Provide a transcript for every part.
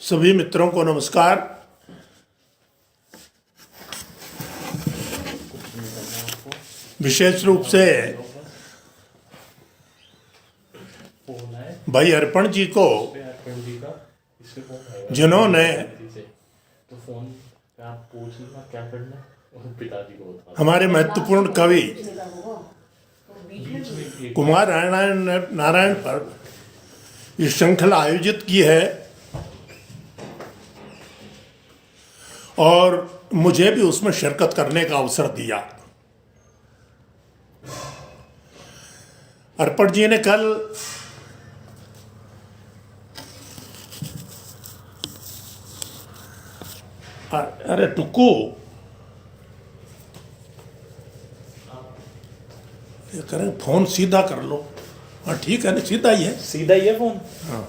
सभी मित्रों को नमस्कार। विशेष रूप से भाई अर्पण जी को, जिन्होंने हमारे महत्वपूर्ण कवि कुमार नारायण पर ये श्रृंखला आयोजित की है और मुझे भी उसमें शिरकत करने का अवसर दिया। अर्पण जी ने कल अरे टुक्कू, ये करें फोन सीधा कर लो। हाँ ठीक है ना, सीधा ही है फोन। हाँ।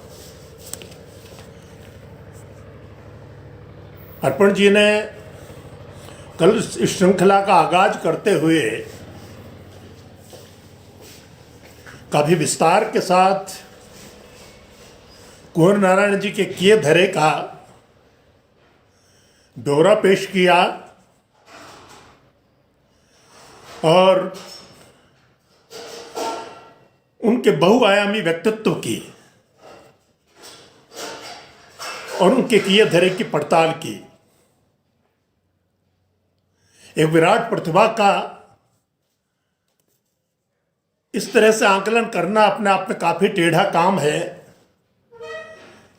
अर्पण जी ने कल इस श्रृंखला का आगाज करते हुए काफी विस्तार के साथ कुंवर नारायण जी के किए धरे का ब्यौरा पेश किया और उनके बहुआयामी व्यक्तित्व की और उनके किए धरे की पड़ताल की। एक विराट प्रतिभा का इस तरह से आकलन करना अपने आप में काफी टेढ़ा काम है।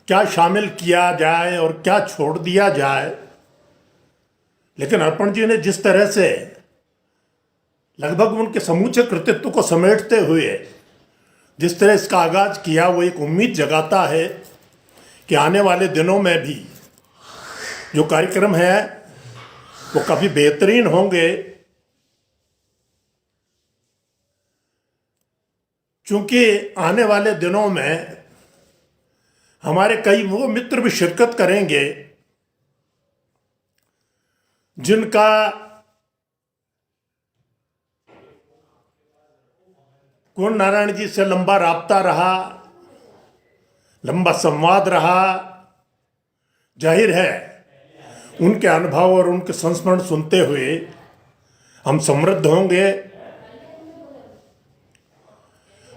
क्या शामिल किया जाए और क्या छोड़ दिया जाए, लेकिन अर्पण जी ने जिस तरह से लगभग उनके समूचे कृतित्व को समेटते हुए जिस तरह इसका आगाज किया, वो एक उम्मीद जगाता है कि आने वाले दिनों में भी जो कार्यक्रम है वो काफी बेहतरीन होंगे, क्योंकि आने वाले दिनों में हमारे कई वो मित्र भी शिरकत करेंगे जिनका कुंवर नारायण जी से लंबा राब्ता रहा, लंबा संवाद रहा। जाहिर है उनके अनुभव और उनके संस्मरण सुनते हुए हम समृद्ध होंगे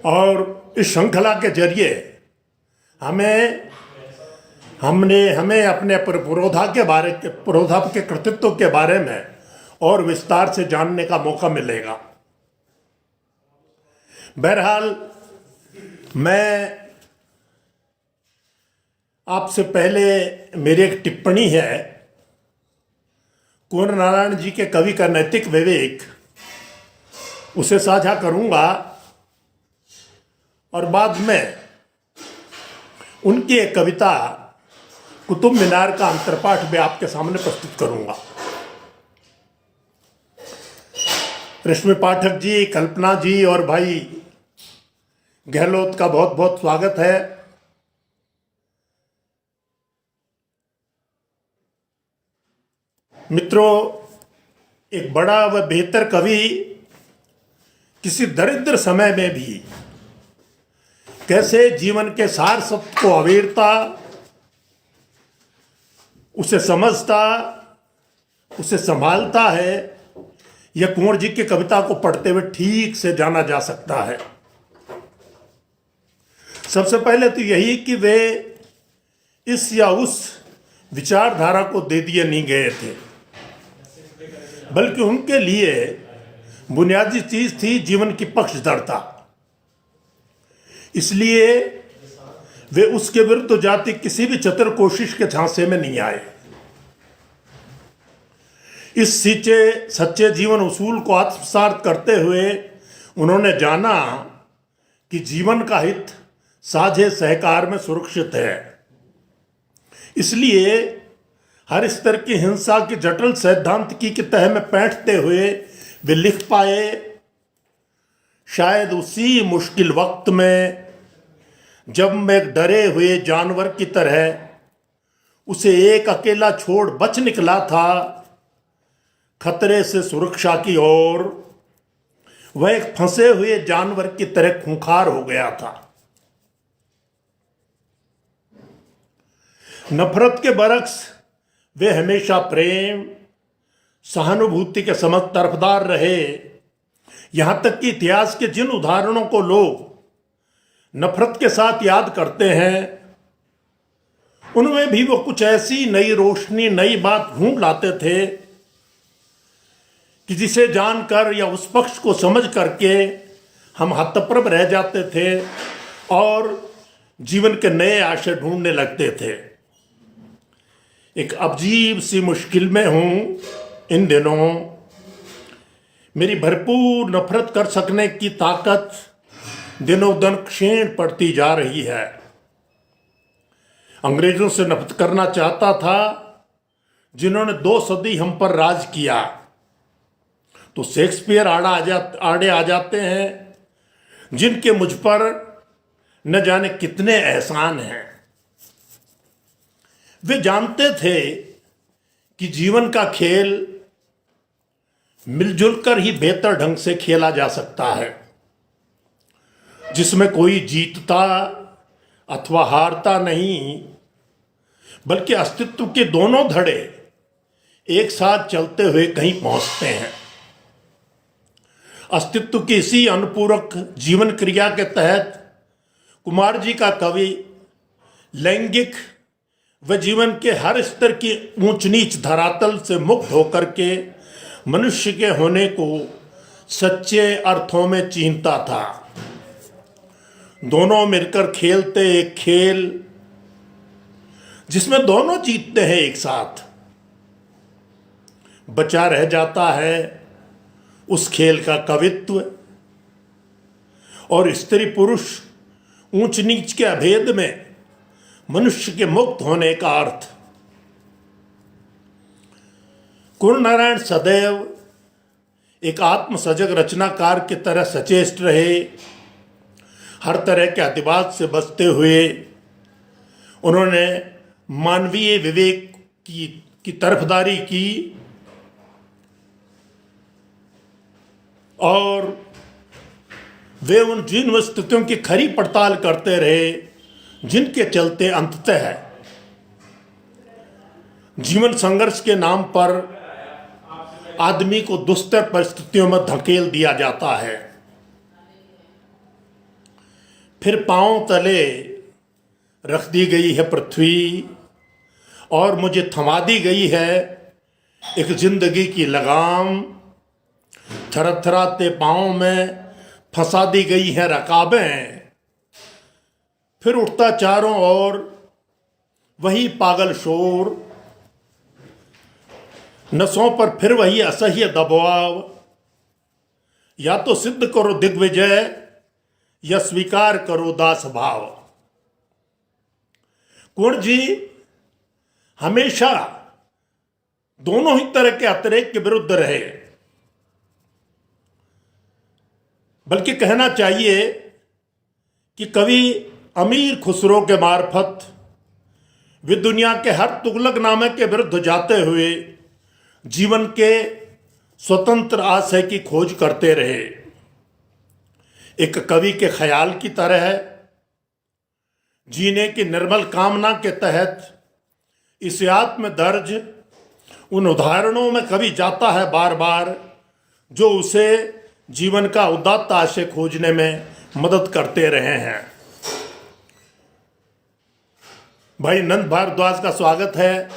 और इस श्रृंखला के जरिए हमें अपने पुरोधा के कृतित्व के बारे में और विस्तार से जानने का मौका मिलेगा। बहरहाल मैं आपसे पहले मेरी एक टिप्पणी है, कुंवर नारायण जी के कवि का नैतिक विवेक, उसे साझा करूंगा और बाद में उनकी एक कविता कुतुब मीनार का अंतरपाठ भी आपके सामने प्रस्तुत करूंगा। रश्मि पाठक जी, कल्पना जी और भाई गहलोत का बहुत बहुत स्वागत है। मित्रों, एक बड़ा व बेहतर कवि किसी दरिद्र समय में भी कैसे जीवन के सार सत्य को अवेरता, उसे समझता, उसे संभालता है, यह कुंवर जी की कविता को पढ़ते हुए ठीक से जाना जा सकता है। सबसे पहले तो यही कि वे इस या उस विचारधारा को दे दिए नहीं गए थे, बल्कि उनके लिए बुनियादी चीज थी जीवन की पक्षधरता। इसलिए वे उसके विरुद्ध जाति किसी भी चतुर कोशिश के झांसे में नहीं आए। इस सच्चे जीवन उसूल को आत्मसात करते हुए उन्होंने जाना कि जीवन का हित साझे सहकार में सुरक्षित है। इसलिए हर स्तर की हिंसा की जटिल सैद्धांतिकी की तह में बैठते हुए वे लिख पाए, शायद उसी मुश्किल वक्त में जब मैं एक डरे हुए जानवर की तरह उसे एक अकेला छोड़ बच निकला था खतरे से सुरक्षा की ओर, वह एक फंसे हुए जानवर की तरह खूंखार हो गया था। नफरत के बरक्स वे हमेशा प्रेम सहानुभूति के समझ तरफदार रहे। यहां तक कि इतिहास के जिन उदाहरणों को लोग नफरत के साथ याद करते हैं उनमें भी वो कुछ ऐसी नई रोशनी नई बात ढूंढ लाते थे कि जिसे जानकर या उस पक्ष को समझ करके हम हतप्रभ रह जाते थे और जीवन के नए आशय ढूंढने लगते थे। एक अजीब सी मुश्किल में हूं इन दिनों। मेरी भरपूर नफरत कर सकने की ताकत दिनों दिन क्षीण पड़ती जा रही है। अंग्रेजों से नफरत करना चाहता था जिन्होंने 2 सदी हम पर राज किया, तो शेक्सपियर आड़े आ जाते हैं जिनके मुझ पर न जाने कितने एहसान हैं। वे जानते थे कि जीवन का खेल मिलजुल कर ही बेहतर ढंग से खेला जा सकता है, जिसमें कोई जीतता अथवा हारता नहीं, बल्कि अस्तित्व के दोनों धड़े एक साथ चलते हुए कहीं पहुंचते हैं। अस्तित्व की इसी अनुपूरक जीवन क्रिया के तहत कुमार जी का कवि लैंगिक व जीवन के हर स्तर की ऊंच नीच धरातल से मुक्त होकर के मनुष्य के होने को सच्चे अर्थों में चीनता था। दोनों मिलकर खेलते एक खेल जिसमें दोनों जीतते हैं एक साथ। बचा रह जाता है उस खेल का कवित्व और स्त्री पुरुष ऊंच नीच के अभेद में मनुष्य के मुक्त होने का अर्थ। कुल नारायण सदैव एक आत्मसजग रचनाकार की तरह सचेष्ट रहे। हर तरह के अतिवाद से बचते हुए उन्होंने मानवीय विवेक की तरफदारी की और वे उन जिन स्थितियों की खरी पड़ताल करते रहे जिनके चलते अंततः जीवन संघर्ष के नाम पर आदमी को दुस्तर परिस्थितियों में धकेल दिया जाता है। फिर पांव तले रख दी गई है पृथ्वी और मुझे थमा दी गई है एक जिंदगी की लगाम। थरथराते पांव में फंसा दी गई हैं रकाबें। फिर उठता चारों ओर वही पागल शोर, नसों पर फिर वही असह्य दबाव। या तो सिद्ध करो दिग्विजय या स्वीकार करो दास भाव। कुंवर जी हमेशा दोनों ही तरह के अतिरेक के विरुद्ध रहे, बल्कि कहना चाहिए कि कवि अमीर खुसरो के मार्फत वे दुनिया के हर तुगलकनामे के विरुद्ध जाते हुए जीवन के स्वतंत्र आशय की खोज करते रहे। एक कवि के ख्याल की तरह जीने की निर्मल कामना के तहत इस आत्म दर्ज उन उदाहरणों में कवि जाता है बार बार जो उसे जीवन का उदात्त आशय खोजने में मदद करते रहे हैं। भाई नंद भारद्वाज का स्वागत है।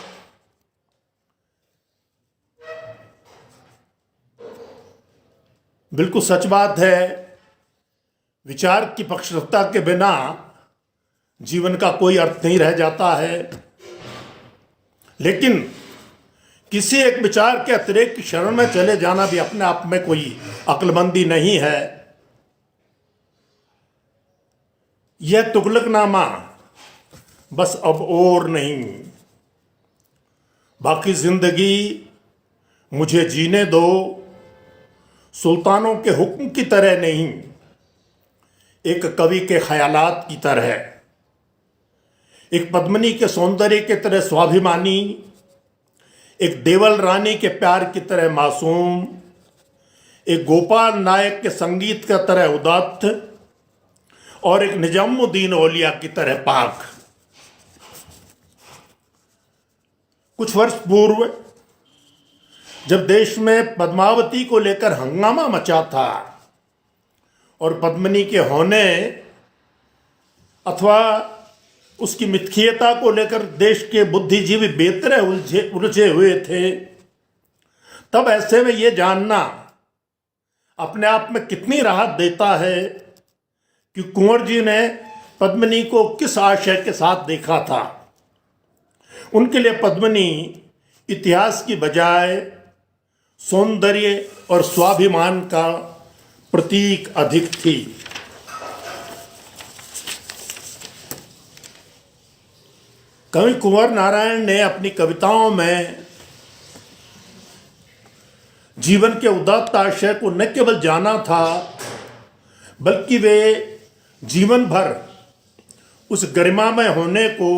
बिल्कुल सच बात है, विचार की पक्षधरता के बिना जीवन का कोई अर्थ नहीं रह जाता है। लेकिन किसी एक विचार के अतिरेक की शरण में चले जाना भी अपने आप में कोई अक्लमंदी नहीं है। यह तुगलकनामा बस अब और नहीं, बाकी जिंदगी मुझे जीने दो, सुल्तानों के हुक्म की तरह नहीं, एक कवि के ख्यालात की तरह, एक पद्मिनी के सौंदर्य की तरह स्वाभिमानी, एक देवल रानी के प्यार की तरह मासूम, एक गोपाल नायक के संगीत की तरह उदात्त और एक निजामुद्दीन औलिया की तरह पाक। कुछ वर्ष पूर्व जब देश में पद्मावती को लेकर हंगामा मचा था और पद्मिनी के होने अथवा उसकी मिथ्यता को लेकर देश के बुद्धिजीवी बेतरे उलझे हुए थे, तब ऐसे में ये जानना अपने आप में कितनी राहत देता है कि कुंवर जी ने पद्मिनी को किस आशय के साथ देखा था। उनके लिए पद्मिनी इतिहास की बजाय सौंदर्य और स्वाभिमान का प्रतीक अधिक थी। कवि कुंवर नारायण ने अपनी कविताओं में जीवन के उदात्त आशय को न केवल जाना था, बल्कि वे जीवन भर उस गरिमामय होने को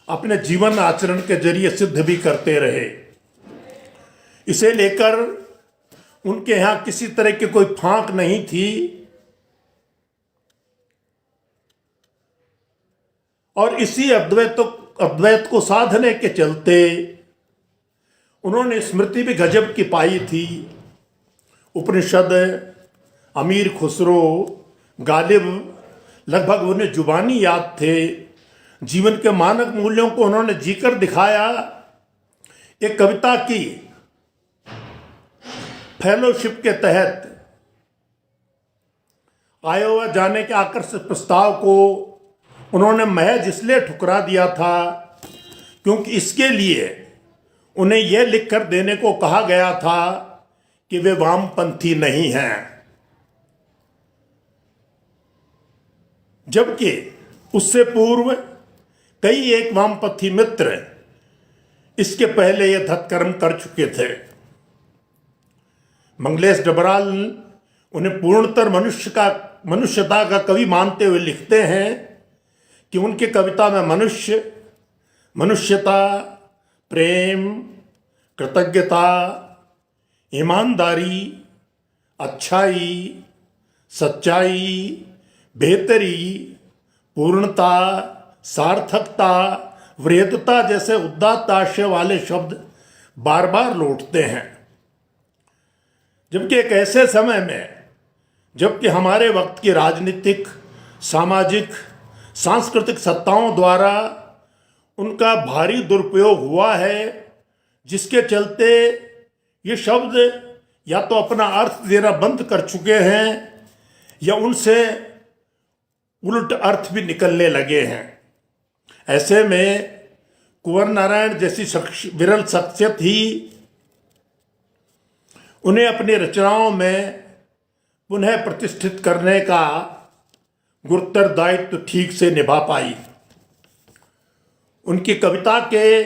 अपने जीवन आचरण के जरिए सिद्ध भी करते रहे। इसे लेकर उनके यहाँ किसी तरह की कोई फांक नहीं थी और इसी अद्वैत को साधने के चलते उन्होंने स्मृति भी गजब की पाई थी। उपनिषद, अमीर खुसरो, गालिब लगभग उन्हें जुबानी याद थे। जीवन के मानक मूल्यों को उन्होंने जीकर दिखाया। एक कविता की फेलोशिप के तहत आयोवा जाने के आकर्षक प्रस्ताव को उन्होंने महज इसलिए ठुकरा दिया था क्योंकि इसके लिए उन्हें यह लिखकर देने को कहा गया था कि वे वामपंथी नहीं हैं, जबकि उससे पूर्व कई एक वामपंथी मित्र इसके पहले यह धत्कर्म कर चुके थे। मंगलेश डबराल उन्हें पूर्णतर मनुष्यता का कवि मानते हुए लिखते हैं कि उनकी कविता में मनुष्यता, प्रेम, कृतज्ञता, ईमानदारी, अच्छाई, सच्चाई, बेहतरी, पूर्णता, सार्थकता, वृहदता जैसे उदात्त आशय वाले शब्द बार बार लौटते हैं। जबकि एक ऐसे समय में जबकि हमारे वक्त की राजनीतिक, सामाजिक, सांस्कृतिक सत्ताओं द्वारा उनका भारी दुरुपयोग हुआ है, जिसके चलते ये शब्द या तो अपना अर्थ देना बंद कर चुके हैं या उनसे उल्ट अर्थ भी निकलने लगे हैं। ऐसे में कुंवर नारायण जैसी विरल शख्सियत ही उन्हें अपनी रचनाओं में पुनः प्रतिष्ठित करने का गुरुतर दायित्व ठीक से निभा पाई। उनकी कविता के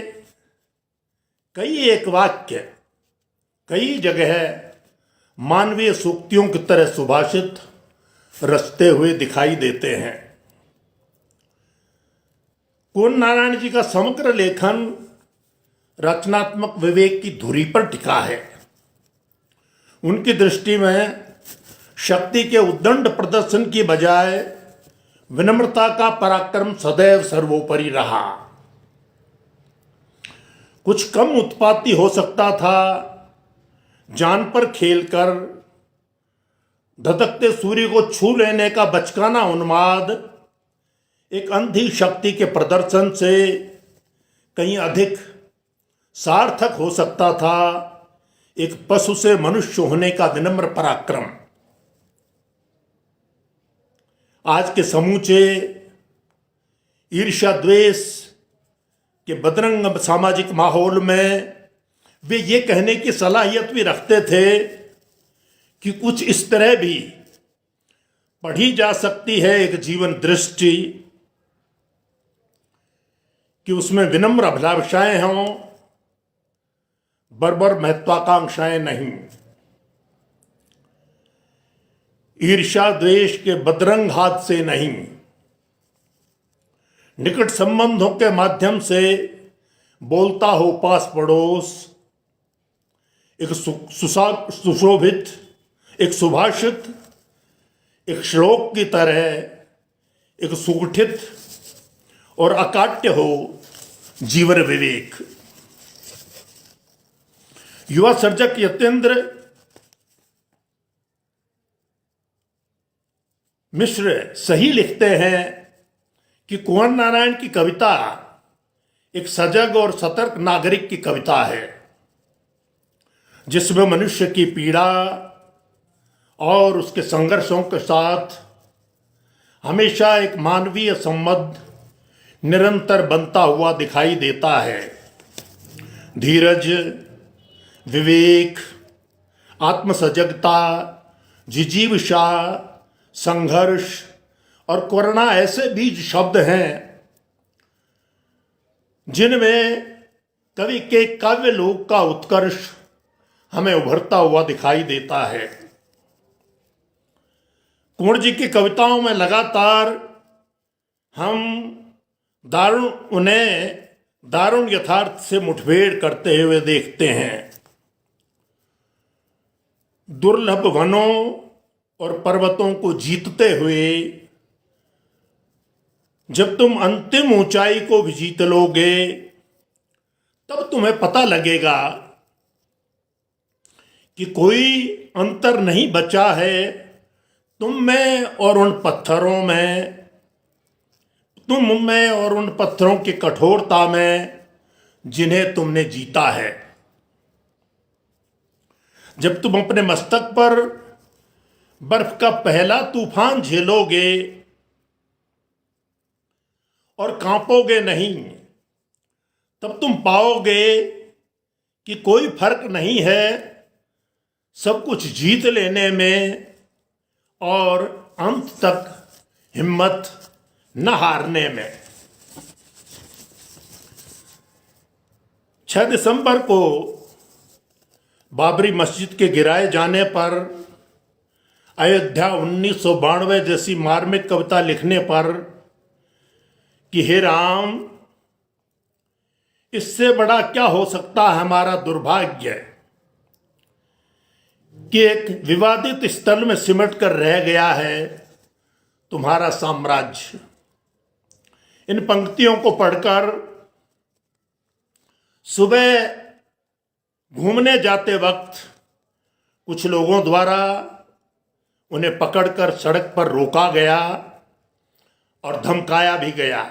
कई एक वाक्य कई जगह मानवीय सूक्तियों की तरह सुभाषित रचते हुए दिखाई देते हैं। कुंवर नारायण जी का समग्र लेखन रचनात्मक विवेक की धुरी पर टिका है। उनकी दृष्टि में शक्ति के उद्दंड प्रदर्शन की बजाय विनम्रता का पराक्रम सदैव सर्वोपरि रहा। कुछ कम उत्पाती हो सकता था, जान पर खेलकर धधकते सूर्य को छू लेने का बचकाना उन्माद एक अंधी शक्ति के प्रदर्शन से कहीं अधिक सार्थक हो सकता था एक पशु से मनुष्य होने का विनम्र पराक्रम। आज के समूचे ईर्ष्या द्वेष के बदरंग सामाजिक माहौल में वे ये कहने की सलाहियत भी रखते थे कि कुछ इस तरह भी पढ़ी जा सकती है एक जीवन दृष्टि कि उसमें विनम्र अभिलाषाएं हों, बर्बर महत्वाकांक्षाएं नहीं। ईर्ष्या द्वेष के बदरंग हाथ से नहीं, निकट संबंधों के माध्यम से बोलता हो पास पड़ोस, एक सुशोभित, एक सुभाषित, एक श्लोक की तरह एक सुगठित और अकाट्य हो जीवन विवेक। युवा सर्जक यतेंद्र मिश्र सही लिखते हैं कि कुंवर नारायण की कविता एक सजग और सतर्क नागरिक की कविता है, जिसमें मनुष्य की पीड़ा और उसके संघर्षों के साथ हमेशा एक मानवीय संबंध निरंतर बनता हुआ दिखाई देता है। धीरज, विवेक, आत्मसजगता, जिजीविषा, संघर्ष और करुणा ऐसे बीज शब्द हैं जिनमें कवि के काव्य लोक का उत्कर्ष हमें उभरता हुआ दिखाई देता है। कुंवर जी की कविताओं में लगातार हम दारुण यथार्थ से मुठभेड़ करते हुए देखते हैं। दुर्लभ वनों और पर्वतों को जीतते हुए जब तुम अंतिम ऊंचाई को भी जीत लोगे, तब तुम्हें पता लगेगा कि कोई अंतर नहीं बचा है तुम में और उन पत्थरों में, तुम में और उन पत्थरों की कठोरता में जिन्हें तुमने जीता है। जब तुम अपने मस्तक पर बर्फ का पहला तूफान झेलोगे और कांपोगे नहीं, तब तुम पाओगे कि कोई फर्क नहीं है सब कुछ जीत लेने में और अंत तक हिम्मत न हारने में। 6 दिसंबर को बाबरी मस्जिद के गिराए जाने पर अयोध्या 1992 जैसी मार्मिक कविता लिखने पर कि हे राम, इससे बड़ा क्या हो सकता है हमारा दुर्भाग्य कि एक विवादित स्थल में सिमट कर रह गया है तुम्हारा साम्राज्य। इन पंक्तियों को पढ़कर सुबह घूमने जाते वक्त कुछ लोगों द्वारा उन्हें पकड़कर सड़क पर रोका गया और धमकाया भी गया,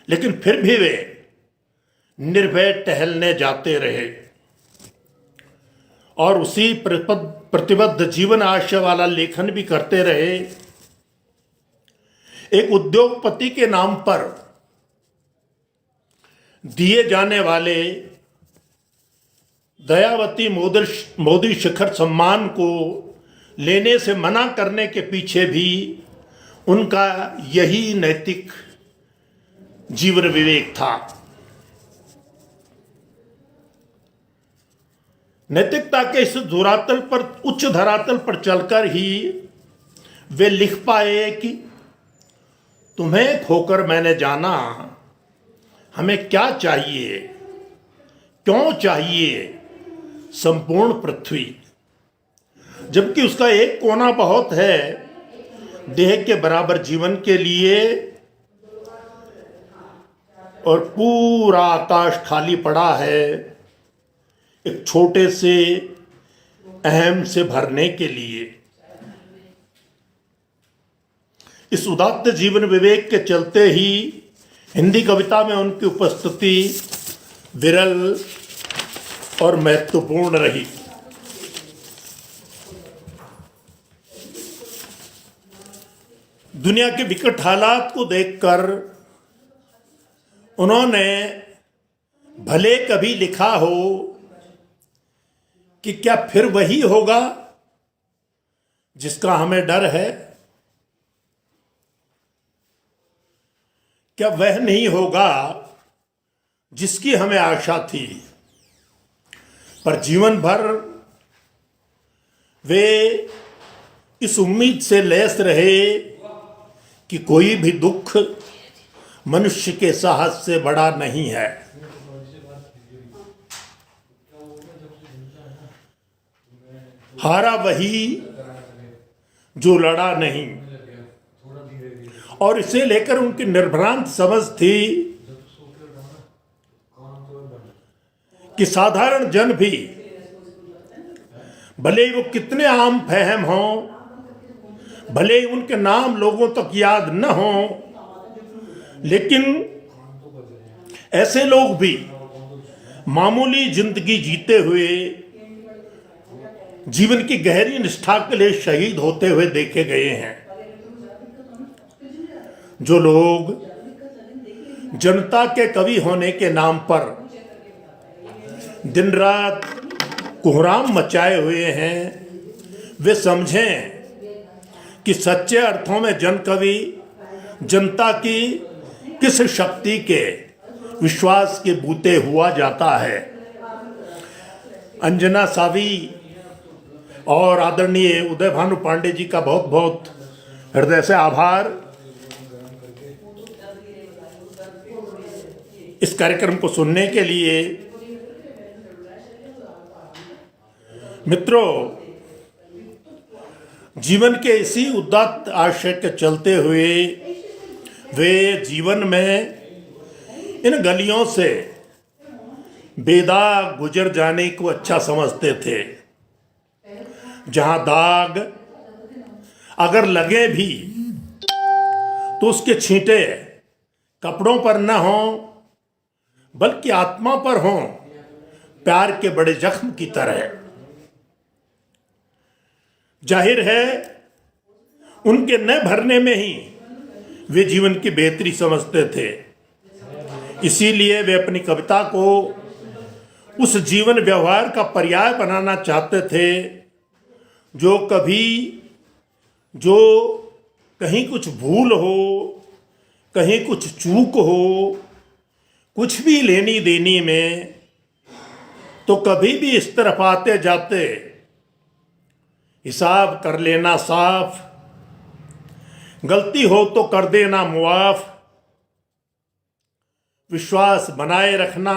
लेकिन फिर भी वे निर्भय टहलने जाते रहे और उसी प्रतिबद्ध जीवन आशय वाला लेखन भी करते रहे। एक उद्योगपति के नाम पर दिए जाने वाले दयावती मोदी शिखर सम्मान को लेने से मना करने के पीछे भी उनका यही नैतिक जीवन विवेक था। नैतिकता के इस धरातल पर, उच्च धरातल पर चलकर ही वे लिख पाए कि तुम्हें खोकर मैंने जाना, हमें क्या चाहिए, क्यों चाहिए संपूर्ण पृथ्वी, जबकि उसका एक कोना बहुत है देह के बराबर जीवन के लिए और पूरा आकाश खाली पड़ा है एक छोटे से अहम से भरने के लिए। इस उदात्त जीवन विवेक के चलते ही हिंदी कविता में उनकी उपस्थिति विरल और महत्वपूर्ण रही। दुनिया के विकट हालात को देखकर उन्होंने भले कभी लिखा हो कि क्या फिर वही होगा जिसका हमें डर है, क्या वह नहीं होगा जिसकी हमें आशा थी, पर जीवन भर वे इस उम्मीद से लैस रहे कि कोई भी दुख मनुष्य के साहस से बड़ा नहीं है। हारा वही जो लड़ा नहीं, और इसे लेकर उनकी निर्भ्रांत समझ थी कि साधारण जन भी, भले ही वो कितने आम फहम हों, भले ही उनके नाम लोगों तक याद न हों, लेकिन ऐसे लोग भी मामूली जिंदगी जीते हुए जीवन की गहरी निष्ठा के लिए शहीद होते हुए देखे गए हैं। जो लोग जनता के कवि होने के नाम पर दिन रात कोहराम मचाए हुए हैं, वे समझें कि सच्चे अर्थों में जन कवि जनता की किस शक्ति के विश्वास के बूते हुआ जाता है। अंजना सावी और आदरणीय उदय भानु पांडे जी का बहुत बहुत हृदय से आभार। इस कार्यक्रम को सुनने के लिए मित्रों, जीवन के इसी उदात्त आशय के चलते हुए वे जीवन में इन गलियों से बेदाग गुजर जाने को अच्छा समझते थे, जहां दाग अगर लगे भी तो उसके छींटे कपड़ों पर न हों बल्कि आत्मा पर हों, प्यार के बड़े जख्म की तरह। जाहिर है उनके न भरने में ही वे जीवन की बेहतरी समझते थे, इसीलिए वे अपनी कविता को उस जीवन व्यवहार का पर्याय बनाना चाहते थे जो कहीं कुछ भूल हो, कहीं कुछ चूक हो, कुछ भी लेनी देनी में, तो कभी भी इस तरफ आते जाते हिसाब कर लेना साफ, गलती हो तो कर देना मुआफ, विश्वास बनाए रखना,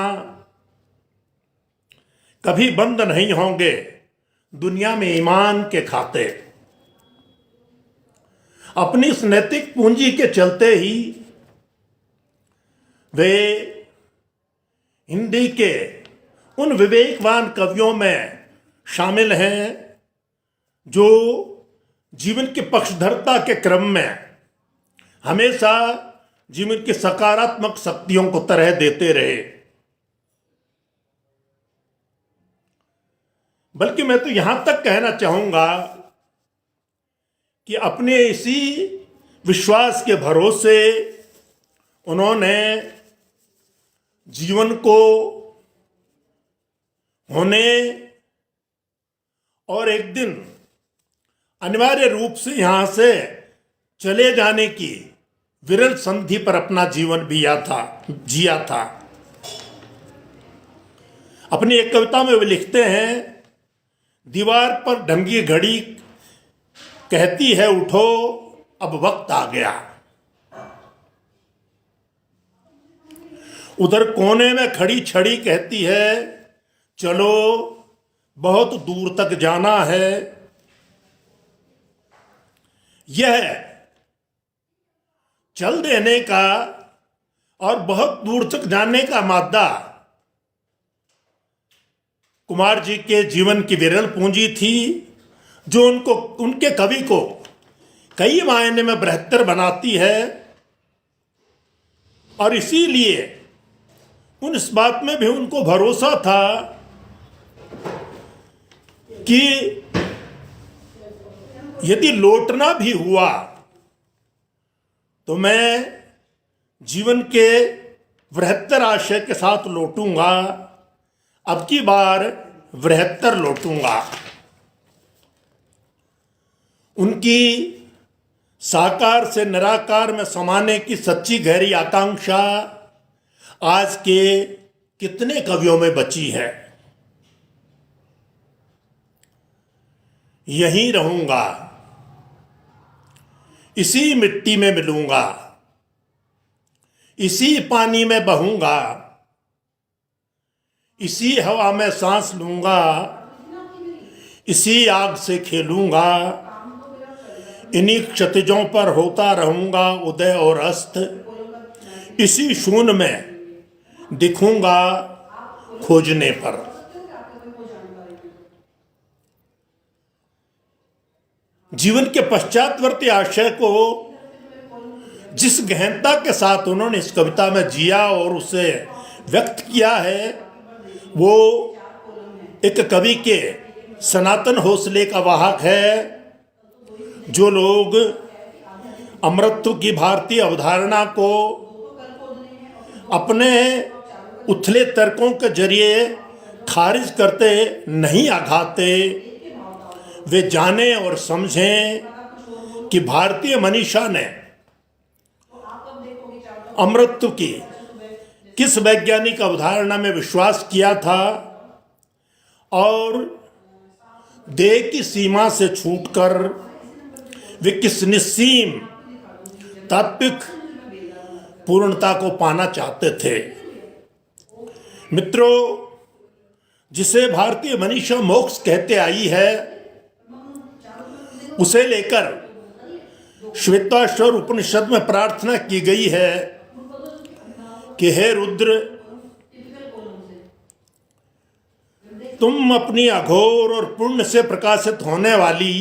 कभी बंद नहीं होंगे दुनिया में ईमान के खाते। अपनी इस नैतिक पूंजी के चलते ही वे हिंदी के उन विवेकवान कवियों में शामिल हैं जो जीवन की पक्षधरता के क्रम में हमेशा जीवन की सकारात्मक शक्तियों को तरह देते रहे। बल्कि मैं तो यहां तक कहना चाहूंगा कि अपने इसी विश्वास के भरोसे उन्होंने जीवन को होने और एक दिन अनिवार्य रूप से यहां से चले जाने की विरल संधि पर अपना जीवन जिया था। अपनी एक कविता में वे लिखते हैं, दीवार पर ढंगी घड़ी कहती है उठो अब वक्त आ गया। उधर कोने में खड़ी छड़ी कहती है चलो बहुत दूर तक जाना है। यह चल देने का और बहुत दूर तक जाने का मादा कुमार जी के जीवन की विरल पूंजी थी, जो उनके कवि को कई मायने में बेहतर बनाती है। और इसीलिए इस बात में भी उनको भरोसा था कि यदि लौटना भी हुआ तो मैं जीवन के बृहत्तर आशय के साथ लौटूंगा, अब की बार बृहत्तर लौटूंगा। उनकी साकार से निराकार में समाने की सच्ची गहरी आकांक्षा आज के कितने कवियों में बची है। यहीं रहूंगा, इसी मिट्टी में मिलूंगा, इसी पानी में बहूंगा, इसी हवा में सांस लूंगा, इसी आग से खेलूंगा, इन्हीं क्षतिजों पर होता रहूंगा उदय और अस्त, इसी शून्य में दिखूंगा खोजने पर। जीवन के पश्चातवर्ती आशय को जिस गहनता के साथ उन्होंने इस कविता में जिया और उसे व्यक्त किया है, वो एक कवि के सनातन हौसले का वाहक है। जो लोग अमरत्व की भारतीय अवधारणा को अपने उथले तर्कों के जरिए खारिज करते नहीं आघाते, वे जाने और समझें कि भारतीय मनीषा ने अमरत्व की किस वैज्ञानिक अवधारणा में विश्वास किया था और देह की सीमा से छूटकर वे किस निस्सीम तात्विक पूर्णता को पाना चाहते थे। मित्रों, जिसे भारतीय मनीषा मोक्ष कहते आई है, उसे लेकर श्वेताश्वर उपनिषद में प्रार्थना की गई है कि हे रुद्र, तुम अपनी अघोर और पुण्य से प्रकाशित होने वाली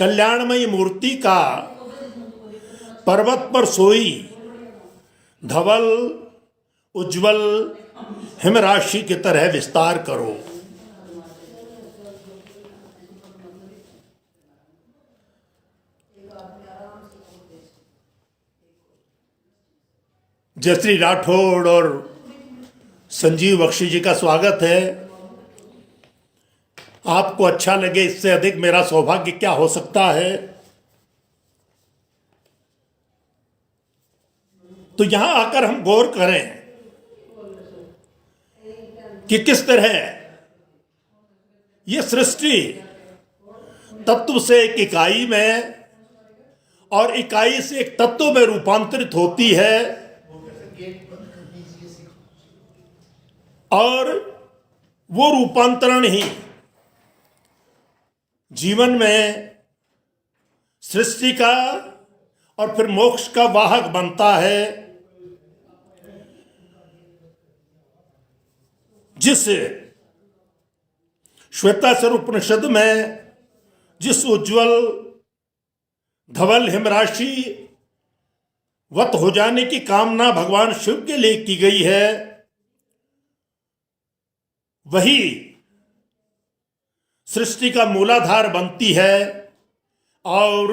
कल्याणमयी मूर्ति का पर्वत पर सोई धवल उज्ज्वल हिमराशि की तरह विस्तार करो। जयश्री राठौड़ और संजीव बख्शी जी का स्वागत है। आपको अच्छा लगे, इससे अधिक मेरा सौभाग्य क्या हो सकता है। तो यहां आकर हम गौर करें कि किस तरह यह सृष्टि तत्व से एक इकाई में और इकाई से एक तत्व में रूपांतरित होती है और वो रूपांतरण ही जीवन में सृष्टि का और फिर मोक्ष का वाहक बनता है। जिस श्वेताश्वर उपनिषद में जिस उज्ज्वल धवल हिमराशि वत हो जाने की कामना भगवान शिव के लिए की गई है, वही सृष्टि का मूलाधार बनती है और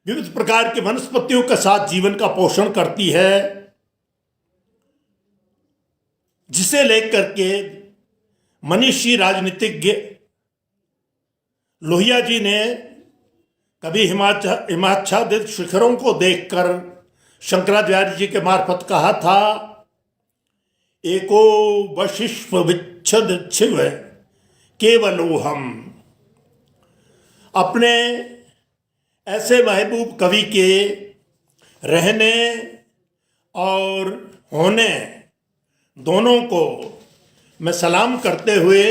विविध प्रकार की वनस्पतियों के साथ जीवन का पोषण करती है, जिसे लेकर के मनीषी राजनीतिज्ञ लोहिया जी ने कभी हिमाच्छादित शिखरों को देखकर शंकराचार्य जी के मार्फत कहा था, एको वशिष्ठ विच्छद शिव केवलोहम। अपने ऐसे महबूब कवि के रहने और होने दोनों को मैं सलाम करते हुए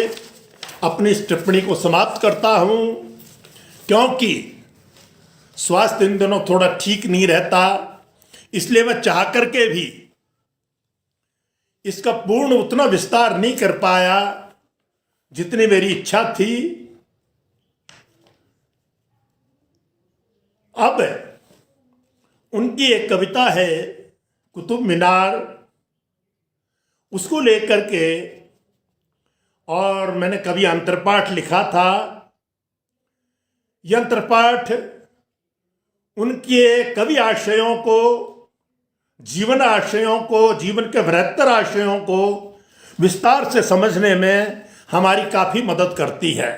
अपनी इस टिप्पणी को समाप्त करता हूँ, क्योंकि स्वास्थ्य इन दिनों थोड़ा ठीक नहीं रहता, इसलिए मैं चाह करके भी इसका पूर्ण उतना विस्तार नहीं कर पाया जितनी मेरी इच्छा थी। अब उनकी एक कविता है कुतुब मीनार, उसको लेकर के और मैंने कभी अंतरपाठ लिखा था। यह अंतरपाठ उनके कवि आशयों को, जीवन आशयों को, जीवन के बृहत्तर आशयों को विस्तार से समझने में हमारी काफी मदद करती है।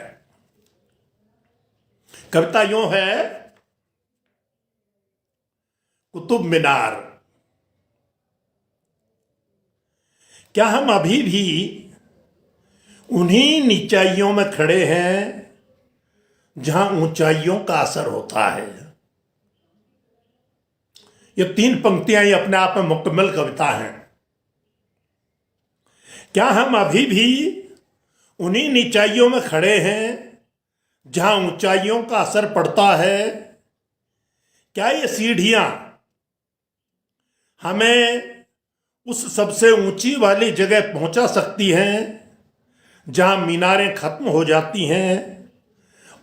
कविता यूं है, कुतुब मीनार। क्या हम अभी भी उन्हीं नीचाइयों में खड़े हैं जहां ऊंचाइयों का असर होता है? ये 3 पंक्तियां ही अपने आप में मुकम्मल कविता हैं। क्या हम अभी भी उन्हीं नीचाइयों में खड़े हैं जहां ऊंचाइयों का असर पड़ता है? क्या ये सीढ़ियां हमें उस सबसे ऊंची वाली जगह पहुंचा सकती हैं जहां मीनारें खत्म हो जाती हैं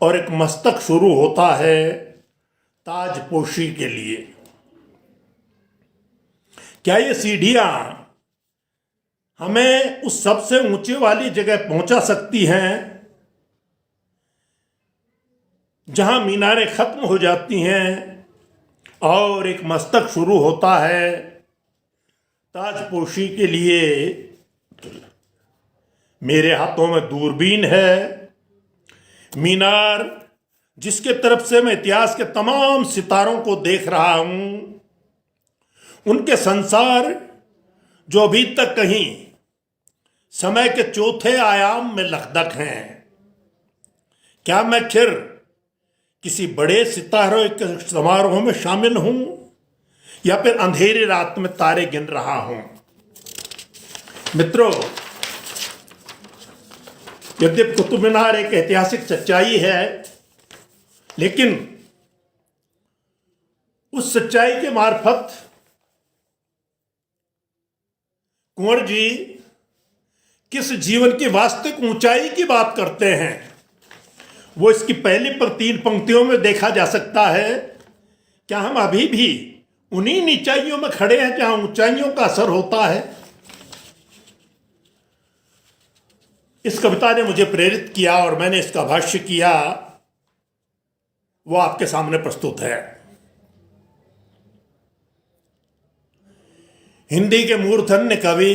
और एक मस्तक शुरू होता है ताजपोशी के लिए। क्या ये सीढ़ियां हमें उस सबसे ऊंचे वाली जगह पहुंचा सकती हैं जहां मीनारें खत्म हो जाती हैं और एक मस्तक शुरू होता है ताजपोशी के लिए? मेरे हाथों में दूरबीन है, मीनार जिसके तरफ से मैं इतिहास के तमाम सितारों को देख रहा हूं, उनके संसार जो अभी तक कहीं समय के चौथे आयाम में लकदक हैं। क्या मैं फिर किसी बड़े सितारों के समारोह में शामिल हूं या फिर अंधेरी रात में तारे गिन रहा हूं? मित्रों, यद्यपि कुतुब मीनार एक ऐतिहासिक सच्चाई है, लेकिन उस सच्चाई के मार्फत कुंवर जी किस जीवन की वास्तविक ऊंचाई की बात करते हैं, वो इसकी पहली 3 पंक्तियों में देखा जा सकता है। क्या हम अभी भी उन्हीं नीचाइयों में खड़े हैं जहां ऊंचाइयों का असर होता है? इस कविता ने मुझे प्रेरित किया और मैंने इसका भाष्य किया, वो आपके सामने प्रस्तुत है। हिंदी के मूर्धन्य कवि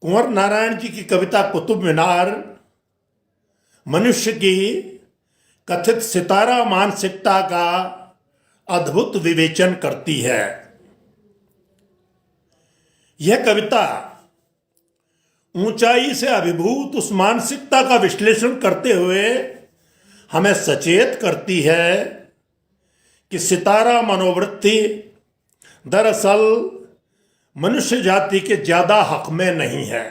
कुंवर नारायण जी की कविता कुतुब मीनार मनुष्य की कथित सितारा मानसिकता का अद्भुत विवेचन करती है। यह कविता ऊंचाई से अभिभूत उस मानसिकता का विश्लेषण करते हुए हमें सचेत करती है कि सितारा मनोवृत्ति दरअसल मनुष्य जाति के ज्यादा हक में नहीं है।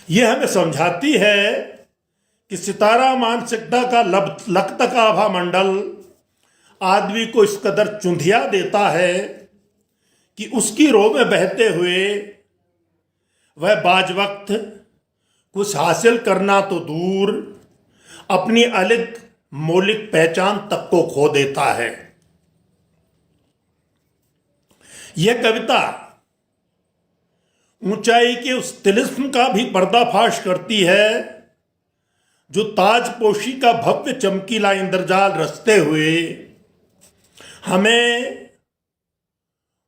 यह हमें समझाती है कि सितारा मानसिकता का लकतकाभा मंडल आदमी को इस कदर चुंधिया देता है कि उसकी रो में बहते हुए वह बाज वक्त कुछ हासिल करना तो दूर अपनी अलग मौलिक पहचान तक को खो देता है। यह कविता ऊंचाई के उस तिलिस्म का भी पर्दाफाश करती है जो ताजपोशी का भव्य चमकीला इंद्रजाल रचते हुए हमें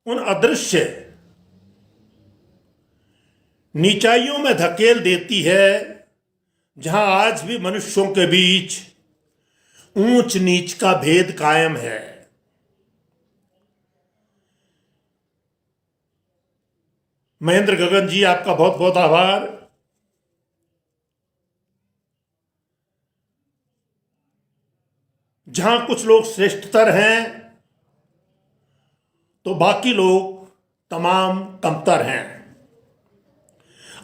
उन अदृश्य नीचाइयों में धकेल देती है जहां आज भी मनुष्यों के बीच ऊंच नीच का भेद कायम है। महेंद्र गगन जी, आपका बहुत बहुत आभार। जहां कुछ लोग श्रेष्ठतर हैं तो बाकी लोग तमाम कमतर हैं।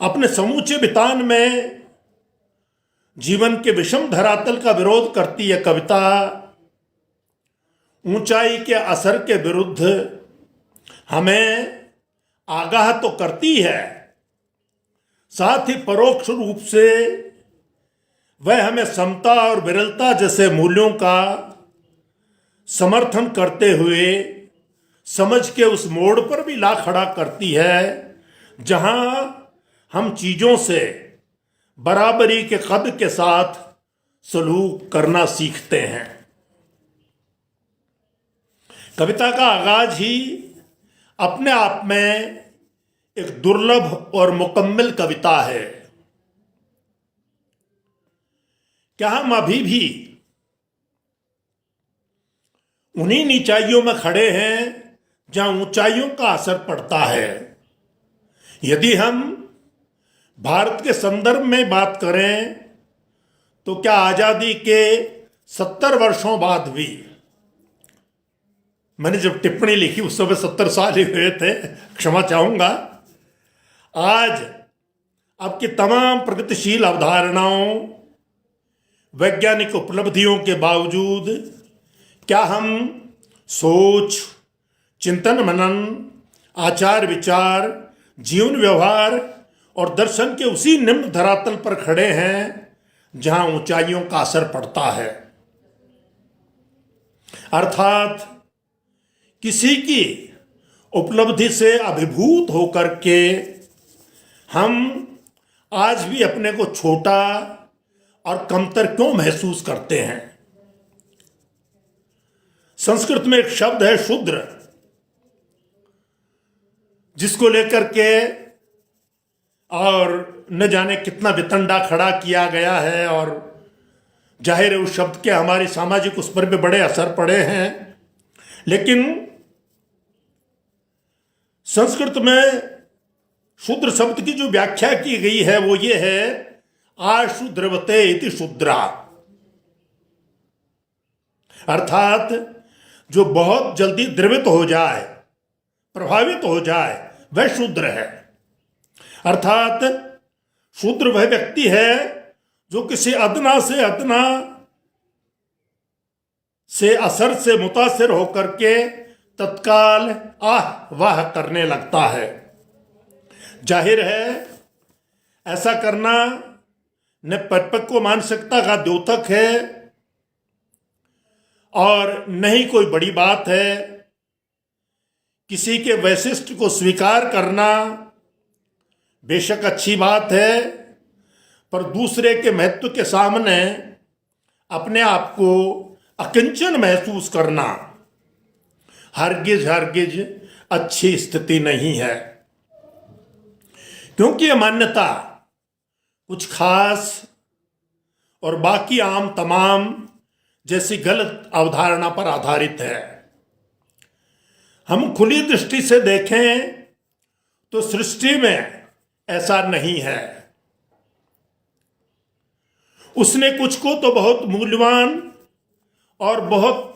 अपने समूचे बितान में जीवन के विषम धरातल का विरोध करती यह कविता ऊंचाई के असर के विरुद्ध हमें आगाह तो करती है, साथ ही परोक्ष रूप से वह हमें समता और विरलता जैसे मूल्यों का समर्थन करते हुए समझ के उस मोड़ पर भी ला खड़ा करती है जहां हम चीजों से बराबरी के कद के साथ सलूक करना सीखते हैं। कविता का आगाज ही अपने आप में एक दुर्लभ और मुकम्मल कविता है। क्या हम अभी भी उन्हीं नीचाइयों में खड़े हैं जहां ऊंचाइयों का असर पड़ता है? यदि हम भारत के संदर्भ में बात करें तो क्या आजादी के 70 वर्षों बाद भी, मैंने जब टिप्पणी लिखी उस समय 70 साल ही हुए थे, क्षमा चाहूंगा, आज आपकी तमाम प्रगतिशील अवधारणाओं वैज्ञानिक उपलब्धियों के बावजूद क्या हम सोच, चिंतन मनन, आचार विचार, जीवन व्यवहार और दर्शन के उसी निम्न धरातल पर खड़े हैं जहां ऊंचाइयों का असर पड़ता है। अर्थात किसी की उपलब्धि से अभिभूत होकर के हम आज भी अपने को छोटा और कमतर क्यों महसूस करते हैं। संस्कृत में एक शब्द है शूद्र, जिसको लेकर के और न जाने कितना वितंडा खड़ा किया गया है, और जाहिर है उस शब्द के हमारी सामाजिक उस पर भी बड़े असर पड़े हैं। लेकिन संस्कृत में शूद्र शब्द की जो व्याख्या की गई है वो ये है, आशुद्रवते इति शूद्रा, अर्थात जो बहुत जल्दी द्रवित हो जाए, प्रभावित हो जाए, वह शूद्र है। अर्थात शूद्र वह व्यक्ति है जो किसी अदना से असर से मुतासिर होकर के तत्काल आह वाह करने लगता है। जाहिर है ऐसा करना न परिपक्व मानसिकता का द्योतक है और न ही कोई बड़ी बात है। किसी के वैशिष्ट को स्वीकार करना बेशक अच्छी बात है, पर दूसरे के महत्व के सामने अपने आप को अकिंचन महसूस करना हरगिज अच्छी स्थिति नहीं है। क्योंकि यह मान्यता कुछ खास और बाकी आम तमाम जैसी गलत अवधारणा पर आधारित है। हम खुली दृष्टि से देखें तो सृष्टि में ऐसा नहीं है। उसने कुछ को तो बहुत मूल्यवान और बहुत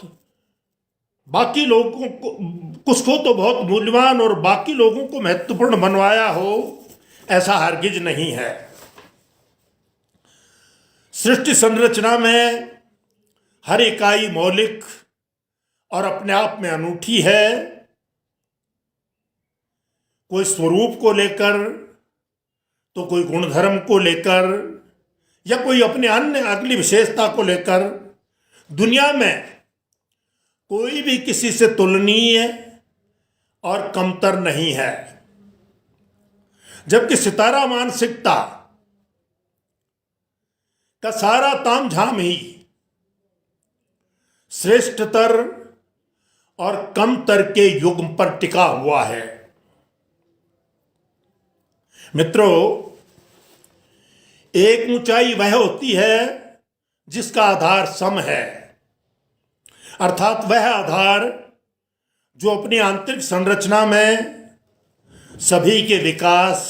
बाकी लोगों को, कुछ को तो बहुत मूल्यवान और बाकी लोगों को महत्वपूर्ण बनवाया हो, ऐसा हरगिज नहीं है। सृष्टि संरचना में हर इकाई मौलिक और अपने आप में अनूठी है। कोई स्वरूप को लेकर तो कोई गुणधर्म को लेकर या कोई अपने अन्य अगली विशेषता को लेकर दुनिया में कोई भी किसी से तुलनीय और कमतर नहीं है। जबकि सितारा मानसिकता का सारा तामझाम ही श्रेष्ठतर और कमतर के युग पर टिका हुआ है। मित्रों, एक ऊंचाई वह होती है जिसका आधार सम है, अर्थात वह आधार जो अपनी आंतरिक संरचना में सभी के विकास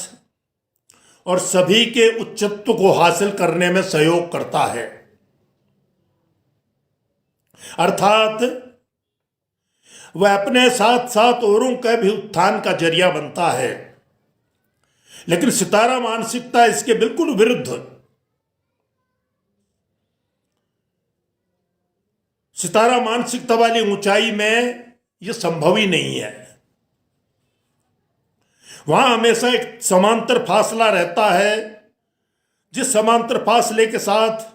और सभी के उच्चत्व को हासिल करने में सहयोग करता है। अर्थात वह अपने साथ साथ औरों का भी उत्थान का जरिया बनता है। लेकिन सितारा मानसिकता इसके बिल्कुल विरुद्ध। सितारा मानसिकता वाली ऊंचाई में यह संभव ही नहीं है। वहां हमेशा एक समांतर फासला रहता है, जिस समांतर फासले के साथ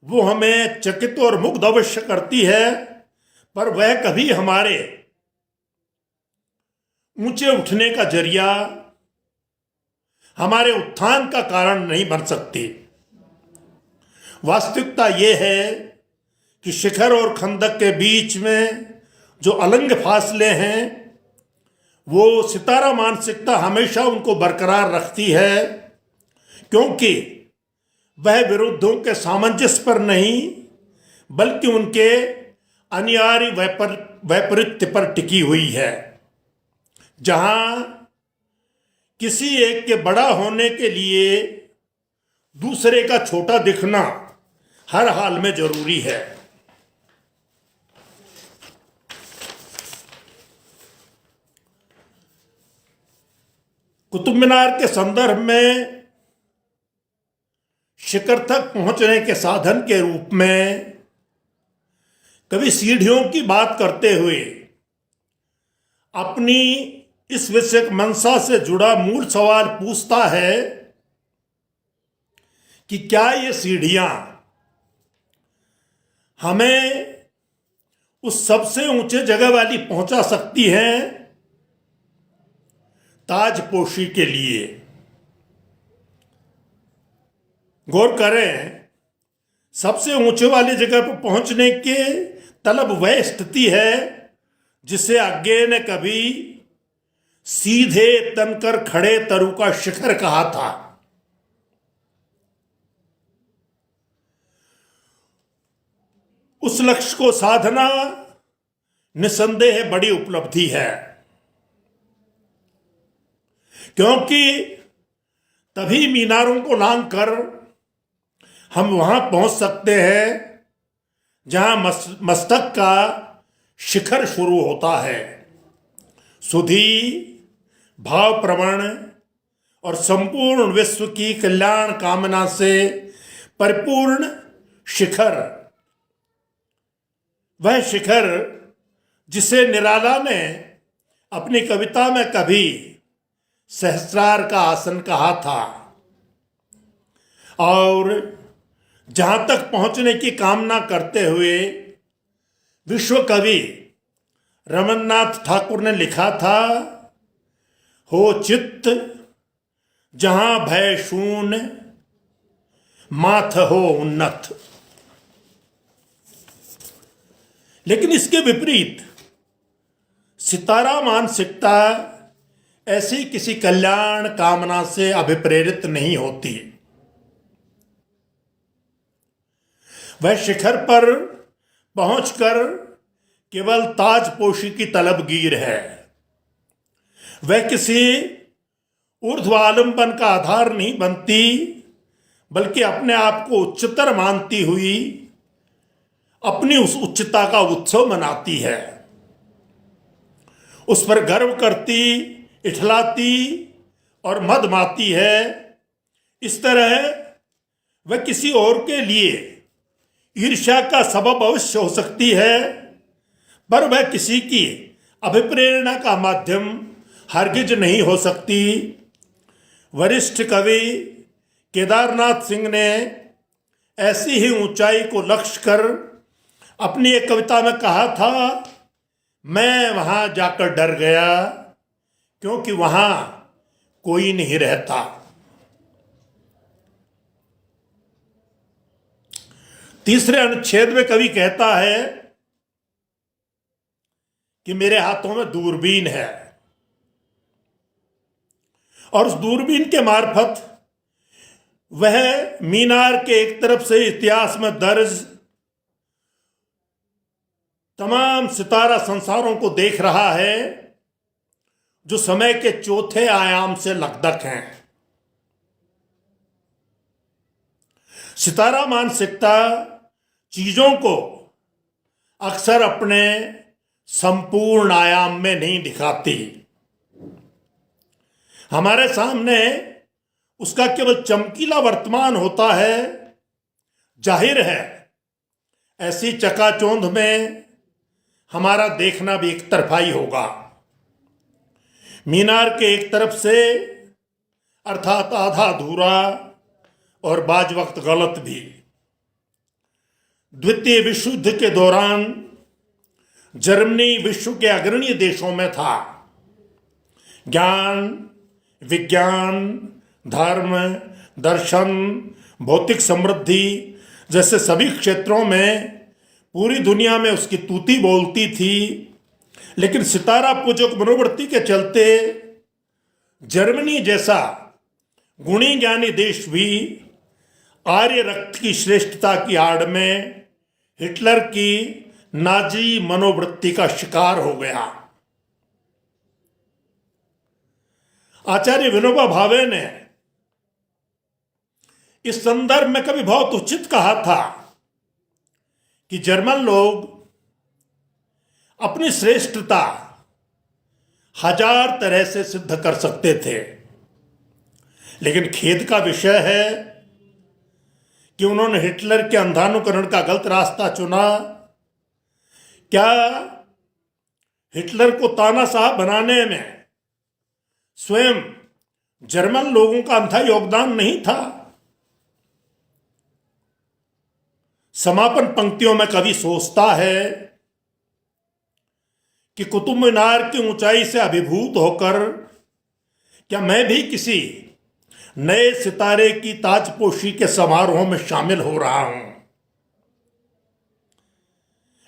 वो हमें चकित और मुग्ध अवश्य करती है, पर वह कभी हमारे ऊंचे उठने का जरिया, हमारे उत्थान का कारण नहीं बन सकती। वास्तविकता यह है कि शिखर और खंदक के बीच में जो अलंग फासले हैं, वो सितारा मानसिकता हमेशा उनको बरकरार रखती है, क्योंकि वह विरुद्धों के सामंजस्य पर नहीं बल्कि उनके अनिवार्य वैपरीत्य पर टिकी हुई है। जहां किसी एक के बड़ा होने के लिए दूसरे का छोटा दिखना हर हाल में जरूरी है। कुतुब मीनार के संदर्भ में शिखर तक पहुंचने के साधन के रूप में कभी सीढ़ियों की बात करते हुए अपनी इस विषय मंशा से जुड़ा मूल सवाल पूछता है कि क्या ये सीढ़ियां हमें उस सबसे ऊंचे जगह वाली पहुंचा सकती हैं ताजपोशी के लिए। गौर करें, सबसे ऊंचे वाली जगह पर पहुंचने के तलब वह स्थिति है जिसे अज्ञे ने कभी सीधे तनकर खड़े तरु का शिखर कहा था। उस लक्ष्य को साधना निसंदेह बड़ी उपलब्धि है, क्योंकि तभी मीनारों को लांघकर हम वहां पहुंच सकते हैं जहां मस्तक का शिखर शुरू होता है। सुधी, भाव प्रवण और संपूर्ण विश्व की कल्याण कामना से परिपूर्ण शिखर, वह शिखर जिसे निराला ने अपनी कविता में कभी सहस्रार का आसन कहा था, और जहां तक पहुंचने की कामना करते हुए विश्व कवि रमन्नाथ ठाकुर ने लिखा था, हो चित्त जहां भय शून्य, माथ हो उन्नत। लेकिन इसके विपरीत सितारा मानसिकता ऐसी किसी कल्याण कामना से अभिप्रेरित नहीं होती। वह शिखर पर पहुंचकर केवल ताजपोशी की तलबगीर है। वह किसी ऊर्ध्वालंबन का आधार नहीं बनती, बल्कि अपने आप को उच्चतर मानती हुई अपनी उस उच्चता का उत्सव मनाती है, उस पर गर्व करती, इठलाती और मदमाती है। इस तरह वह किसी और के लिए ईर्ष्या का सबब अवश्य हो सकती है, पर वह किसी की अभिप्रेरणा का माध्यम हरगिज नहीं हो सकती। वरिष्ठ कवि केदारनाथ सिंह ने ऐसी ही ऊंचाई को लक्ष्य कर अपनी एक कविता में कहा था, मैं वहां जाकर डर गया क्योंकि वहां कोई नहीं रहता। तीसरे अनुच्छेद में कवि कहता है कि मेरे हाथों में दूरबीन है, और उस दूरबीन के मार्फत वह मीनार के एक तरफ से इतिहास में दर्ज तमाम सितारा संसारों को देख रहा है जो समय के चौथे आयाम से लकदक हैं। सितारा मानसिकता चीजों को अक्सर अपने संपूर्ण आयाम में नहीं दिखाती। हमारे सामने उसका केवल चमकीला वर्तमान होता है। जाहिर है, ऐसी चकाचौंध में हमारा देखना भी एक तरफाई होगा। मीनार के एक तरफ से अर्थात आधा अधूरा और बाज वक्त गलत भी। द्वितीय विश्व युद्ध के दौरान जर्मनी विश्व के अग्रणी देशों में था। ज्ञान, विज्ञान, धर्म, दर्शन, भौतिक समृद्धि जैसे सभी क्षेत्रों में पूरी दुनिया में उसकी तूती बोलती थी। लेकिन सितारा पूजक मनोवृत्ति के चलते जर्मनी जैसा गुणी ज्ञानी देश भी आर्य रक्त की श्रेष्ठता की आड़ में हिटलर की नाजी मनोवृत्ति का शिकार हो गया। आचार्य विनोबा भावे ने इस संदर्भ में कभी बहुत उचित कहा था कि जर्मन लोग अपनी श्रेष्ठता हजार तरह से सिद्ध कर सकते थे, लेकिन खेद का विषय है कि उन्होंने हिटलर के अंधानुकरण का गलत रास्ता चुना। क्या हिटलर को तानाशाह बनाने में स्वयं जर्मन लोगों का अंधा योगदान नहीं था। समापन पंक्तियों में कवि सोचता है कि कुतुब मीनार की ऊंचाई से अभिभूत होकर क्या मैं भी किसी नए सितारे की ताजपोशी के समारोह में शामिल हो रहा हूं।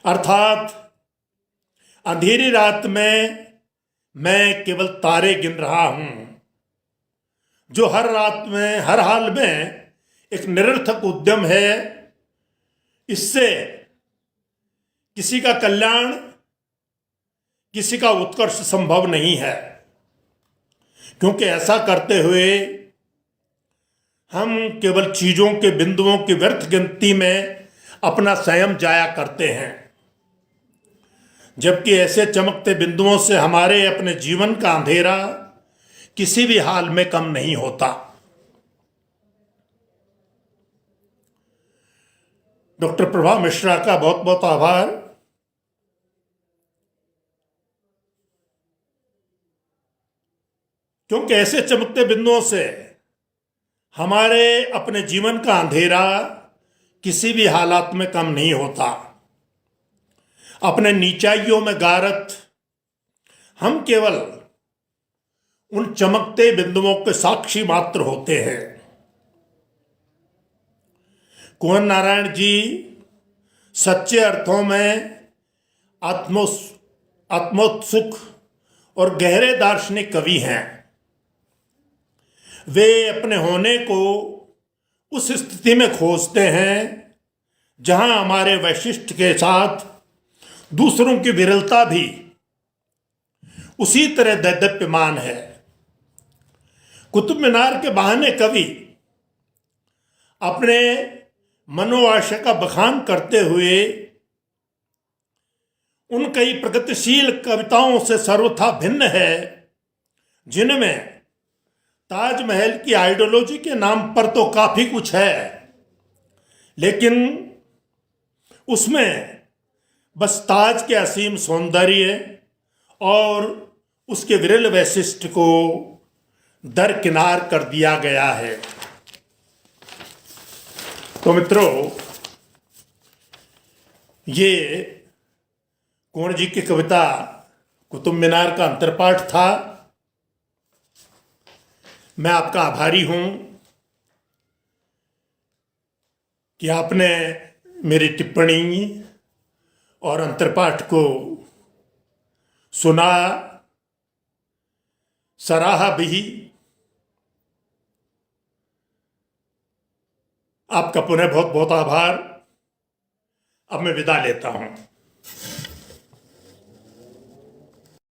अर्थात अंधेरी रात में मैं केवल तारे गिन रहा हूं, जो हर रात में हर हाल में एक निरर्थक उद्यम है। इससे किसी का कल्याण, किसी का उत्कर्ष संभव नहीं है, क्योंकि ऐसा करते हुए हम केवल चीजों के बिंदुओं की व्यर्थ गिनती में अपना संयम जाया करते हैं, जबकि ऐसे चमकते बिंदुओं से हमारे अपने जीवन का अंधेरा किसी भी हाल में कम नहीं होता। डॉक्टर प्रभा मिश्रा का बहुत बहुत आभार। क्योंकि ऐसे चमकते बिंदुओं से हमारे अपने जीवन का अंधेरा किसी भी हालात में कम नहीं होता। अपने नीचाइयों में गारत हम केवल उन चमकते बिंदुओं के साक्षी मात्र होते हैं। कुंवर नारायण जी सच्चे अर्थों में आत्मोत्सुक और गहरे दार्शनिक कवि हैं। वे अपने होने को उस स्थिति में खोजते हैं जहां हमारे वैशिष्ट्य के साथ दूसरों की विरलता भी उसी तरह दैदीप्यमान है। कुतुब मीनार के बहाने कवि अपने मनोआशय का बखान करते हुए उन कई प्रगतिशील कविताओं से सर्वथा भिन्न है, जिनमें ताजमहल की आइडियोलॉजी के नाम पर तो काफी कुछ है, लेकिन उसमें बस ताज के असीम सौंदर्य और उसके विरल वैशिष्ट्य को दरकिनार कर दिया गया है। तो मित्रों, ये कुंवर जी की कविता कुतुब मीनार का अंतर्पाठ था। मैं आपका आभारी हूं कि आपने मेरी टिप्पणी और अंतर्पाठ को सुना, सराहा भी। आपका पुनः बहुत बहुत आभार। अब मैं विदा लेता हूं।